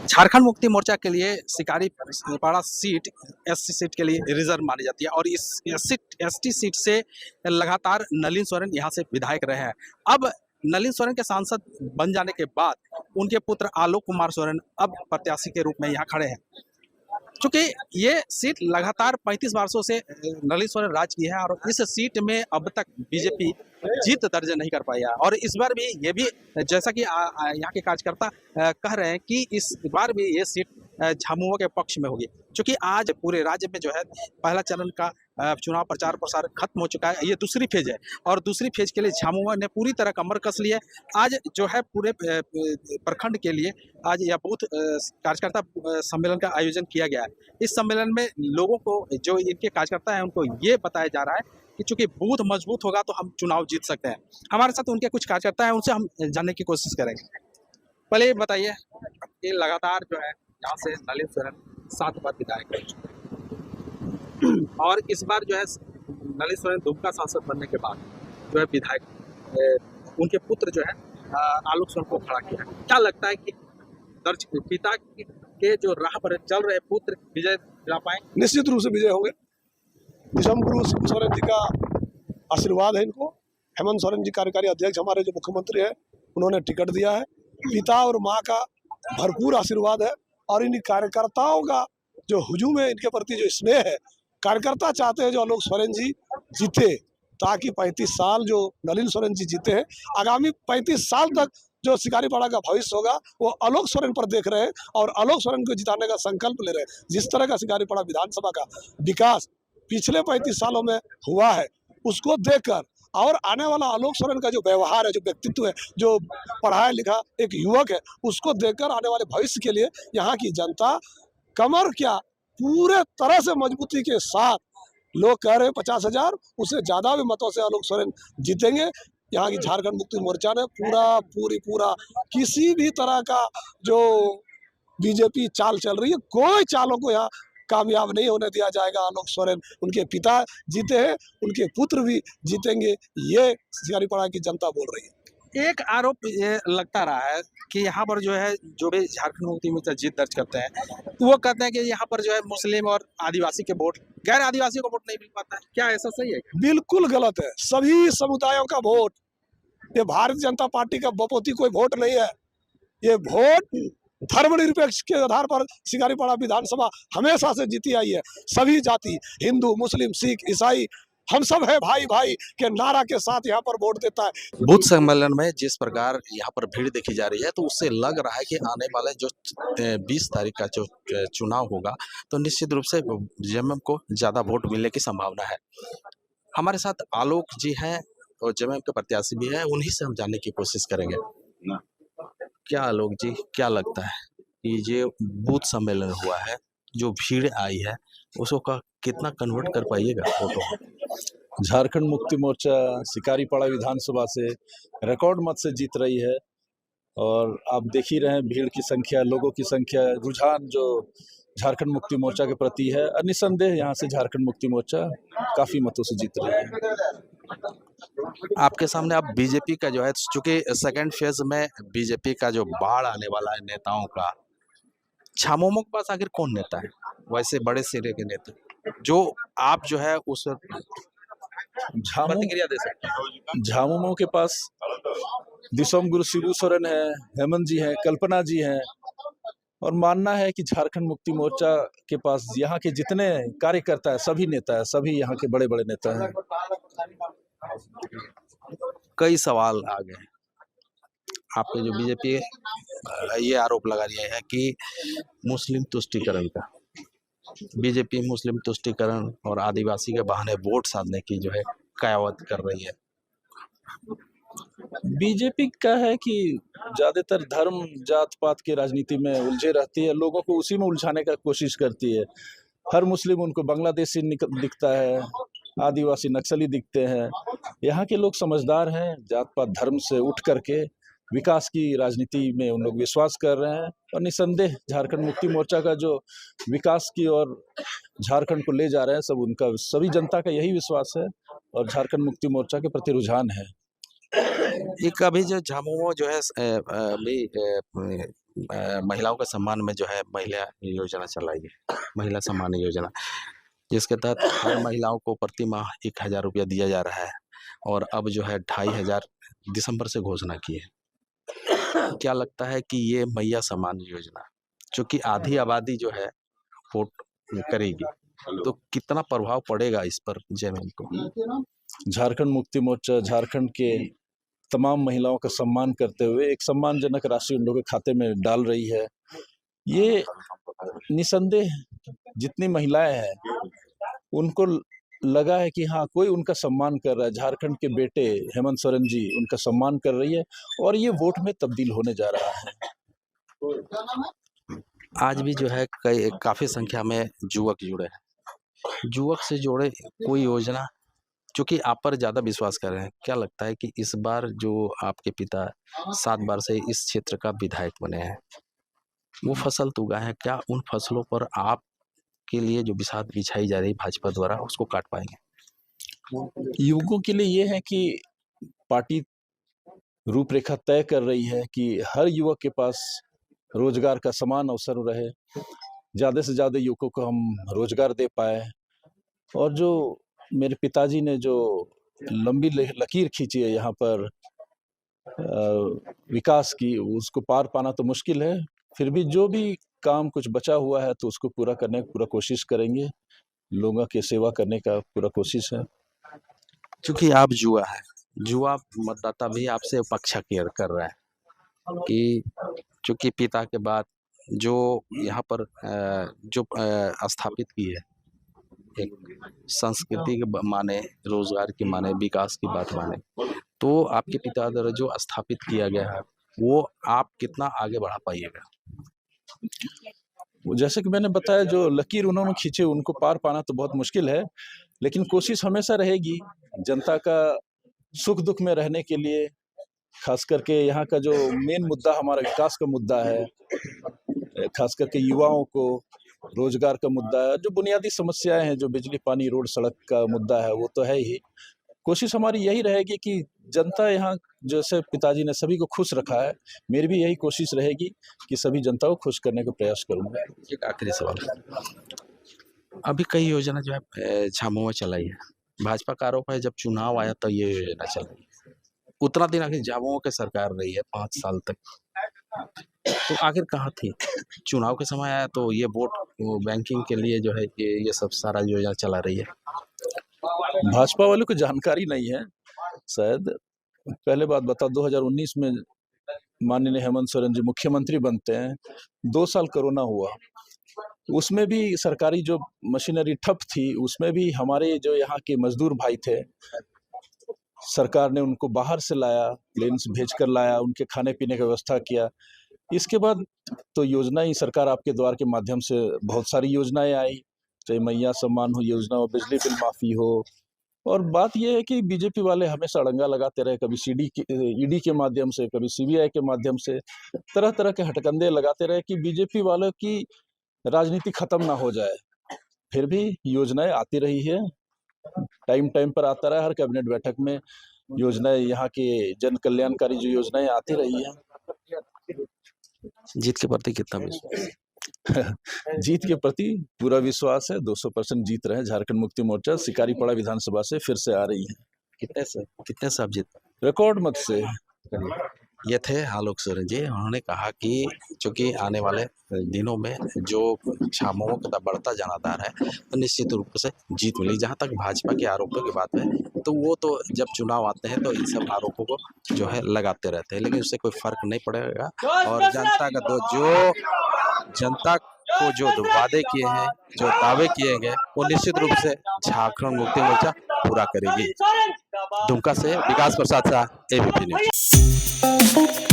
झारखंड मुक्ति मोर्चा के लिए Shikaripara seat SC seat के लिए रिजर्व मानी जाती है और इस एसटी सीट से लगातार नलिन सोरेन यहाँ से विधायक रहे हैं। अब नलिन सोरेन के सांसद बन जाने के बाद उनके पुत्र आलोक कुमार सोरेन अब प्रत्याशी के रूप में यहाँ खड़े हैं। चूंकि ये सीट लगातार 35 वर्षों से नलिन सोरेन राज की है और इस सीट में अब तक बीजेपी जीत दर्ज नहीं कर पाई है और इस बार भी ये भी जैसा कि यहाँ के कार्यकर्ता कह रहे हैं कि इस बार भी ये सीट झामुमो के पक्ष में होगी। क्योंकि आज पूरे राज्य में जो है पहला चरण का चुनाव प्रचार प्रसार खत्म हो चुका है, ये दूसरी फेज है और दूसरी फेज के लिए झामुमो ने पूरी तरह कमर कस ली है। आज जो है पूरे प्रखंड के लिए आज यह बूथ कार्यकर्ता सम्मेलन का आयोजन किया गया है। इस सम्मेलन में लोगों को जो इनके कार्यकर्ता हैं उनको ये बताया जा रहा है कि चूंकि बूथ मजबूत होगा तो हम चुनाव जीत सकते हैं। हमारे साथ उनके कुछ कार्यकर्ता हैं, उनसे हम जानने की कोशिश करेंगे। पहले ये बताइए कि लगातार जो है यहाँ से नलिन सोरेन 7 बार विधायक रह चुके और इस बार जो है नलिन सोरेन दुमका सांसद बनने के बाद जो है विधायक उनके पुत्र जो है आलोक सोरेन को खड़ा किया। क्या लगता है कि दर्ज पिता के जो राह पर चल रहे पुत्र विजय दिला पाए? निश्चित रूप से विजय होंगे। विषम गुरु सोरेन जी का आशीर्वाद है इनको। हेमंत सोरेन जी कार्यकारी अध्यक्ष हमारे जो मुख्यमंत्री है उन्होंने टिकट दिया है। पिता और माँ का भरपूर आशीर्वाद है और इन कार्यकर्ताओं का जो हुजूम है, इनके प्रति जो स्नेह है, कार्यकर्ता चाहते हैं जो आलोक सोरेन जी जीते ताकि 35 साल जो नलिन सोरेन जी जीते हैं, आगामी 35 साल तक जो शिकारीपाड़ा का भविष्य होगा वो आलोक सोरेन पर देख रहे हैं और आलोक सोरेन को जिताने का संकल्प ले रहे हैं। जिस तरह का शिकारीपाड़ा विधानसभा का विकास पिछले 35 सालों में हुआ है उसको देखकर और आने वाला आलोक सोरेन का जो व्यवहार है, जो व्यक्तित्व है, जो पढ़ा लिखा एक युवक है, उसको देखकर आने वाले भविष्य के लिए यहाँ की जनता कमर क्या पूरे तरह से मजबूती के साथ, लोग कह रहे हैं 50,000 उससे ज्यादा भी मतों से आलोक सोरेन जीतेंगे। यहाँ की झारखंड मुक्ति मोर्चा ने पूरा किसी भी तरह का जो बीजेपी चाल चल रही है, कोई चालों को यहाँ कामयाब नहीं होने दिया जाएगा। आलोक सोरेन उनके पिता जीते हैं, उनके पुत्र भी जीतेंगे, ये शिकारीपाड़ा की जनता बोल रही है। एक आरोप ये लगता रहा है कि यहाँ पर जो है जो भी झारखंड मुक्ति मोर्चा जीत दर्ज करते हैं तो वो कहते हैं कि यहाँ पर जो है मुस्लिम और आदिवासी के वोट, गैर आदिवासी को वोट नहीं मिल पाता है। क्या ऐसा सही है? बिल्कुल गलत है। सभी समुदायों का वोट, ये भारतीय जनता पार्टी का बपोती कोई वोट नहीं है। ये वोट धर्मनिरपेक्ष के आधार पर शिकारीपाड़ा विधानसभा हमेशा से जीती आई है। सभी जाति, हिंदू, मुस्लिम, सिख, ईसाई, हम सब है भाई भाई के नारा के साथ यहाँ पर वोट देता है। बूथ सम्मेलन में जिस प्रकार यहाँ पर भीड़ देखी जा रही है तो उससे लग रहा है कि आने वाले जो 20 तारीख का जो चुनाव होगा तो निश्चित रूप से जेएमएम को ज्यादा वोट मिलने की संभावना है। हमारे साथ आलोक जी हैं और जेएमएम के प्रत्याशी भी हैं, उन्हीं से हम जानने की कोशिश करेंगे। क्या आलोक जी, क्या लगता है कि ये बूथ सम्मेलन हुआ है, जो भीड़ आई है उसको कितना कन्वर्ट कर पाइएगा फोटो? झारखंड मुक्ति मोर्चा शिकारीपाड़ा विधानसभा से रिकॉर्ड मत से जीत रही है और आप देख ही रहे हैं भीड़ की संख्या, लोगों की संख्या, रुझान जो झारखंड मुक्ति मोर्चा के प्रति है। निसंदेह यहाँ से झारखंड मुक्ति मोर्चा काफी मतों से जीत रही है। आपके सामने अब बीजेपी का जो है, चूंकि सेकंड फेज में बीजेपी का जो बाढ़ आने वाला है नेताओं का, झामुमो के पास आखिर कौन नेता है वैसे बड़े सिरे के नेता जो आप जो है उस प्रतिक्रिया दे सकते हैं? झामुमो के पास विषम गुरु शिबू सोरेन है, हेमंत जी हैं, कल्पना जी हैं और मानना है कि झारखंड मुक्ति मोर्चा के पास यहाँ के जितने कार्यकर्ता है, सभी नेता है, सभी यहाँ के बड़े बड़े नेता हैं। कई सवाल आ गए। आपके जो बीजेपी ये आरोप लगा रही है कि मुस्लिम तुष्टीकरण का, बीजेपी मुस्लिम तुष्टीकरण और आदिवासी के बहाने वोट साधने की जो है कयावत कर रही है। बीजेपी का है कि ज्यादातर धर्म जात पात की राजनीति में उलझे रहती है, लोगों को उसी में उलझाने का कोशिश करती है। हर मुस्लिम उनको बांग्लादेशी दिखता है, आदिवासी नक्सली दिखते हैं। यहाँ के लोग समझदार हैं, जात पात धर्म से उठ करके विकास की राजनीति में उन लोग विश्वास कर रहे हैं और निसंदेह झारखंड मुक्ति मोर्चा का जो विकास की और झारखंड को ले जा रहे हैं, सब उनका, सभी जनता का यही विश्वास है और झारखंड मुक्ति मोर्चा के प्रति रुझान है। एक अभी जो झामुमो जो है महिलाओं के सम्मान में जो है महिला योजना चलाई है, महिला सम्मान योजना, जिसके तहत हर महिलाओं को प्रति माह 1000 रुपया दिया जा रहा है और अब जो है 2500 दिसंबर से घोषणा की है। क्या लगता है कि ये मैया सम्मान योजना, जो कि आधी आबादी जो है वोट करेगी, तो कितना प्रभाव पड़ेगा इस पर जमीन को? झारखंड मुक्ति मोर्चा झारखंड के तमाम महिलाओं का सम्मान करते हुए एक सम्मानजनक राशि उन लोगों के खाते में डाल रही है। ये निसंदेह जितनी महिलाएं हैं उनको लगा है कि हाँ, कोई उनका सम्मान कर रहा है। झारखंड के बेटे हेमंत सोरेन जी उनका सम्मान कर रही है और ये वोट में तब्दील होने जा रहा है। आज भी जो है काफी संख्या में युवक जुड़े हैं। युवक से जुड़े कोई योजना जो कि आप पर ज्यादा विश्वास कर रहे हैं, क्या लगता है कि इस बार जो आपके पिता 7 बार से इस क्षेत्र का विधायक बने हैं, वो फसल तो उगाए हैं, क्या उन फसलों पर आपके लिए जो बिसात बिछाई जा रही भाजपा द्वारा उसको काट पाएंगे? युवकों के लिए ये है कि पार्टी रूपरेखा तय कर रही है कि हर युवक के पास रोजगार का समान अवसर रहे, ज़्यादा से ज़्यादा युवकों को हम रोजगार दे पाए। और जो मेरे पिताजी ने जो लंबी लकीर खींची है यहाँ पर विकास की, उसको पार पाना तो मुश्किल है, फिर भी जो भी काम कुछ बचा हुआ है तो उसको पूरा करने की पूरा कोशिश करेंगे। लोगों की सेवा करने का पूरा कोशिश है। क्योंकि आप युवा मतदाता भी आपसे अपेक्षा कर रहा है कि चूंकि पिता के बाद जो यहाँ पर जो स्थापित की है, एक संस्कृति के माने, रोजगार की माने, विकास की बात माने, तो आपके पिता द्वारा जो स्थापित किया गया है वो आप कितना आगे बढ़ा पाइएगा? जैसे कि मैंने बताया, जो लकीर उन्होंने खींचे उनको पार पाना तो बहुत मुश्किल है, लेकिन कोशिश हमेशा रहेगी जनता का सुख दुख में रहने के लिए। खास करके यहाँ का जो मेन मुद्दा हमारा विकास का मुद्दा है, खास करके युवाओं को रोजगार का मुद्दा है, जो बुनियादी समस्याएं हैं, जो बिजली पानी रोड सड़क का मुद्दा है, वो तो है ही। कोशिश हमारी यही रहेगी कि जनता यहाँ, जैसे पिताजी ने सभी को खुश रखा है, मेरी भी यही कोशिश रहेगी कि सभी जनता को खुश करने का प्रयास करूंगा। एक आखिरी सवाल, अभी कई योजना जो है झामुमो में चलाई है, भाजपा का आरोप है जब चुनाव आया तो ये योजना चलाई, उतना दिन आखिर झामुमो की सरकार रही है 5 साल तक, तो आखिर कहाँ थी? चुनाव के समय आया तो ये वोट बैंकिंग के लिए जो है ये सब सारा योजना चला रही है। भाजपा वालों को जानकारी नहीं है शायद। पहले बात बता, 2019 में माननीय हेमंत सोरेन जी मुख्यमंत्री बनते हैं, 2 साल कोरोना हुआ, उसमें भी सरकारी जो मशीनरी ठप थी, उसमें भी हमारे जो यहाँ के मजदूर भाई थे, सरकार ने उनको बाहर से लाया, प्लेन से भेज कर लाया, उनके खाने पीने की व्यवस्था किया। इसके बाद तो योजनाएं सरकार आपके द्वार के माध्यम से बहुत सारी योजनाएं आई, चाहे मैया सम्मान हो योजना हो, बिजली बिल माफी हो। और बात यह है कि बीजेपी वाले हमेशा अड़ंगा लगाते रहे, कभी ईडी के माध्यम से, कभी सीबीआई के माध्यम से, तरह तरह के हटकंडे लगाते रहे कि बीजेपी वालों की राजनीति खत्म ना हो जाए। फिर भी योजनाएं आती रही है, टाइम पर आता रहा, हर कैबिनेट बैठक में योजनाएं, यहाँ के जन कल्याणकारी जो योजनाएं आती रही है। जीत के प्रति कितना विश्वास? जीत के प्रति पूरा विश्वास है, 200% जीत रहे हैं। झारखंड मुक्ति मोर्चा सिकारीपाड़ा विधानसभा से फिर से आ रही है। कितने से आप जीत? रिकॉर्ड मत से। ये थे आलोक सोरेन जी। उन्होंने कहा कि चूंकि आने वाले दिनों में जो झामुमो का बढ़ता जनाधार है तो निश्चित रूप से जीत मिलेगी। जहां तक भाजपा के आरोपों की बात है तो वो तो जब चुनाव आते हैं तो इन सब आरोपों को जो है लगाते रहते हैं, लेकिन उससे कोई फर्क नहीं पड़ेगा। और जनता को जो वादे किए हैं, जो दावे किए गए, वो निश्चित रूप से झारखंड मुक्ति मोर्चा पूरा करेगी। दुमका से विकास प्रसाद शाह, एबीपी न्यूज।